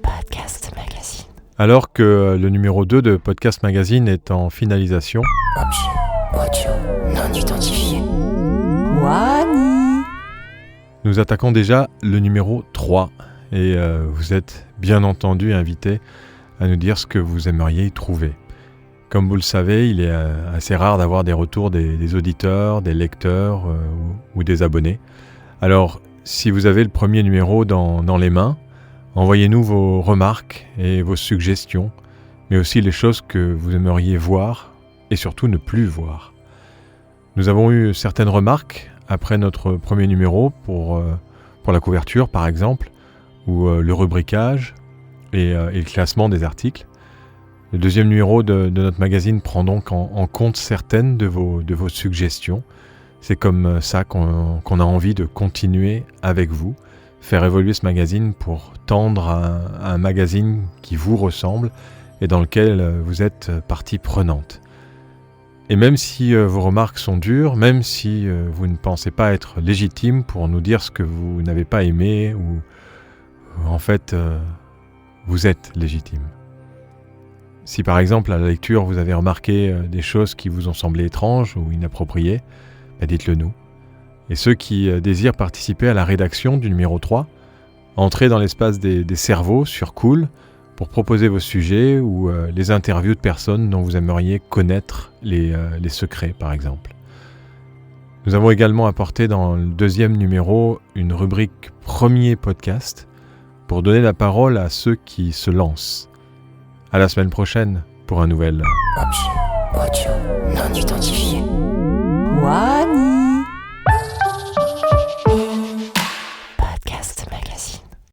Podcast Magazine. Alors que le numéro 2 de Podcast Magazine est en finalisation, Audio non identifié. Wani. nous attaquons déjà le numéro 3 et vous êtes bien entendu invités à nous dire ce que vous aimeriez y trouver. Comme vous le savez, il est assez rare d'avoir des retours des auditeurs, des lecteurs ou des abonnés. Alors, si vous avez le premier numéro dans les mains, envoyez-nous vos remarques et vos suggestions, mais aussi les choses que vous aimeriez voir et surtout ne plus voir. Nous avons eu certaines remarques après notre premier numéro pour la couverture par exemple, ou le rubricage et le classement des articles. Le deuxième numéro de notre magazine prend donc en compte certaines de vos suggestions. C'est comme ça qu'on a envie de continuer avec vous, faire évoluer ce magazine pour tendre à un magazine qui vous ressemble et dans lequel vous êtes partie prenante. Et même si vos remarques sont dures, même si vous ne pensez pas être légitime pour nous dire ce que vous n'avez pas aimé, ou en fait vous êtes légitime. Si par exemple à la lecture vous avez remarqué des choses qui vous ont semblé étranges ou inappropriées, dites-le nous. Et ceux qui désirent participer à la rédaction du numéro 3, entrez dans l'espace des cerveaux sur Cool pour proposer vos sujets ou les interviews de personnes dont vous aimeriez connaître les secrets par exemple. Nous avons également apporté dans le deuxième numéro une rubrique premier podcast pour donner la parole à ceux qui se lancent. À la semaine prochaine pour un nouvel Audio non identifié. Wani.